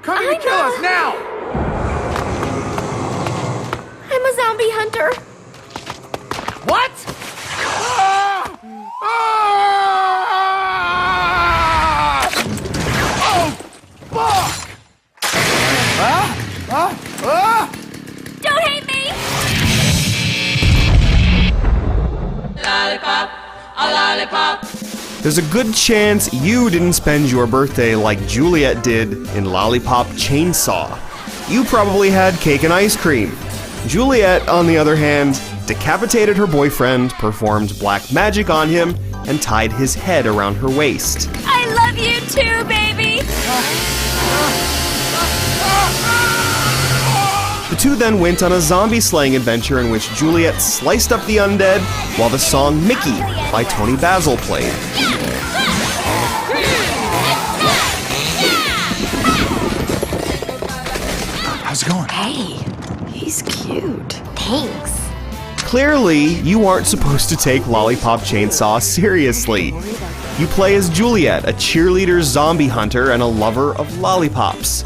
Coming to kill us now! I'm a zombie hunter. What? Ah! Ah! Oh, fuck! Don't hate me! Lollipop, a lollipop. There's a good chance you didn't spend your birthday like Juliet did in Lollipop Chainsaw. You probably had cake and ice cream. Juliet, on the other hand, decapitated her boyfriend, performed black magic on him, and tied his head around her waist. I love you too, baby! The two then went on a zombie-slaying adventure in which Juliet sliced up the undead while the song Mickey by Tony Basil played. How's it going? Hey, he's cute. Thanks. Clearly, you aren't supposed to take Lollipop Chainsaw seriously. You play as Juliet, a cheerleader zombie hunter and a lover of lollipops.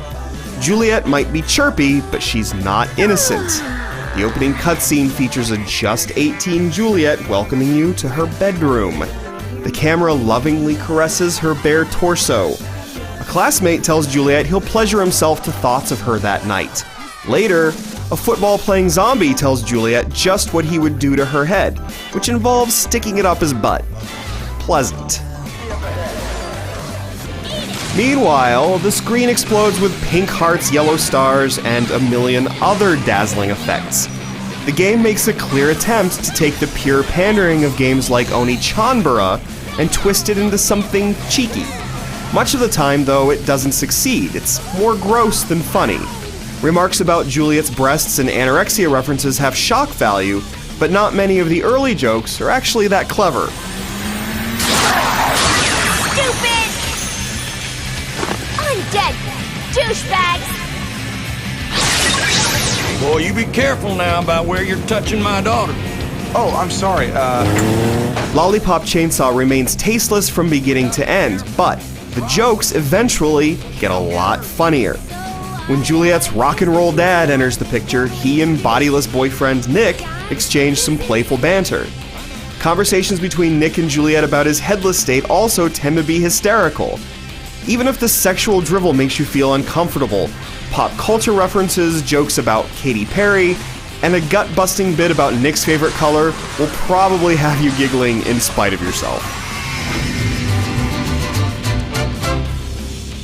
Juliet might be chirpy, but she's not innocent. The opening cutscene features a just 18 Juliet welcoming you to her bedroom. The camera lovingly caresses her bare torso. A classmate tells Juliet he'll pleasure himself to thoughts of her that night. Later, a football-playing zombie tells Juliet just what he would do to her head, which involves sticking it up his butt. Pleasant. Meanwhile, the screen explodes with pink hearts, yellow stars, and a million other dazzling effects. The game makes a clear attempt to take the pure pandering of games like Oni-Chanbara and twist it into something cheeky. Much of the time, though, it doesn't succeed. It's more gross than funny. Remarks about Juliet's breasts and anorexia references have shock value, but not many of the early jokes are actually that clever. Stupid! Undead douchebags! Boy, you be careful now about where you're touching my daughter. Oh, I'm sorry. Lollipop Chainsaw remains tasteless from beginning to end, but the jokes eventually get a lot funnier. When Juliet's rock and roll dad enters the picture, he and bodiless boyfriend Nick exchange some playful banter. Conversations between Nick and Juliet about his headless state also tend to be hysterical. Even if the sexual drivel makes you feel uncomfortable, pop culture references, jokes about Katy Perry, and a gut-busting bit about Nick's favorite color will probably have you giggling in spite of yourself.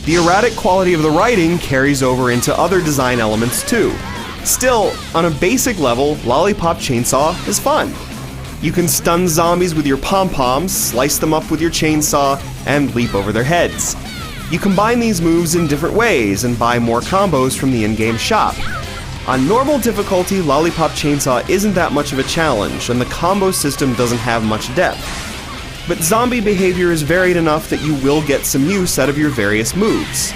The erratic quality of the writing carries over into other design elements too. Still, on a basic level, Lollipop Chainsaw is fun. You can stun zombies with your pom-poms, slice them up with your chainsaw, and leap over their heads. You combine these moves in different ways and buy more combos from the in-game shop. On normal difficulty, Lollipop Chainsaw isn't that much of a challenge, and the combo system doesn't have much depth. But zombie behavior is varied enough that you will get some use out of your various moves.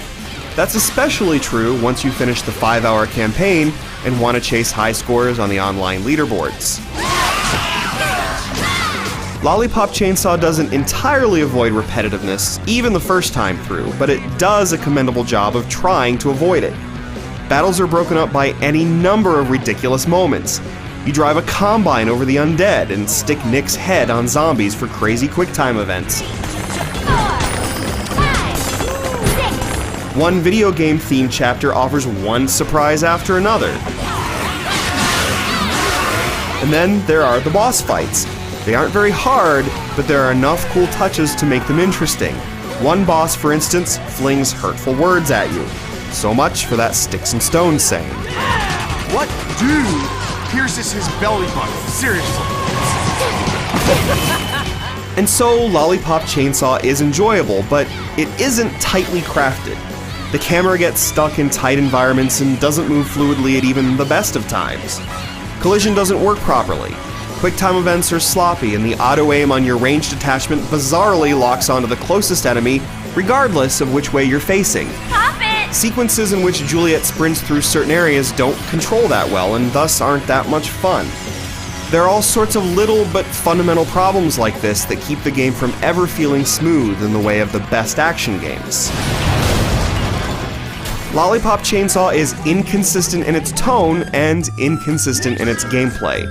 That's especially true once you finish the 5-hour campaign and want to chase high scores on the online leaderboards. Lollipop Chainsaw doesn't entirely avoid repetitiveness, even the first time through, but it does a commendable job of trying to avoid it. Battles are broken up by any number of ridiculous moments. You drive a combine over the undead and stick Nick's head on zombies for crazy quick-time events. 4, 5, 6. One video game themed chapter offers one surprise after another. And then there are the boss fights. They aren't very hard, but there are enough cool touches to make them interesting. One boss, for instance, flings hurtful words at you. So much for that sticks and stones saying. What dude pierces his belly button? Seriously. And so, Lollipop Chainsaw is enjoyable, but it isn't tightly crafted. The camera gets stuck in tight environments and doesn't move fluidly at even the best of times. Collision doesn't work properly. Quick-time events are sloppy, and the auto-aim on your ranged attachment bizarrely locks onto the closest enemy, regardless of which way you're facing. Pop it! Sequences in which Juliet sprints through certain areas don't control that well, and thus aren't that much fun. There are all sorts of little but fundamental problems like this that keep the game from ever feeling smooth in the way of the best action games. Lollipop Chainsaw is inconsistent in its tone and inconsistent in its gameplay.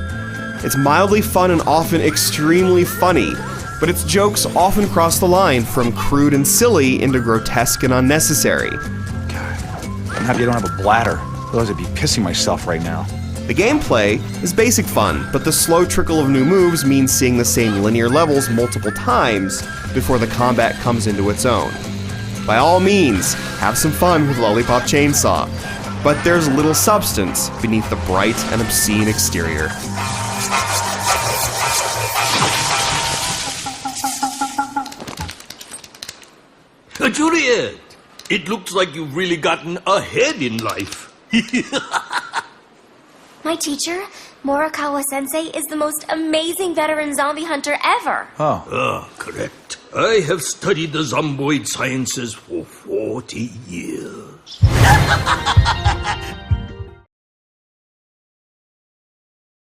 It's mildly fun and often extremely funny, but its jokes often cross the line from crude and silly into grotesque and unnecessary. I'm happy I don't have a bladder, otherwise I'd be pissing myself right now. The gameplay is basic fun, but the slow trickle of new moves means seeing the same linear levels multiple times before the combat comes into its own. By all means, have some fun with Lollipop Chainsaw, but there's little substance beneath the bright and obscene exterior. Juliet, it looks like you've really gotten ahead in life. My teacher, Morikawa-sensei, is the most amazing veteran zombie hunter ever. Correct. I have studied the zomboid sciences for 40 years.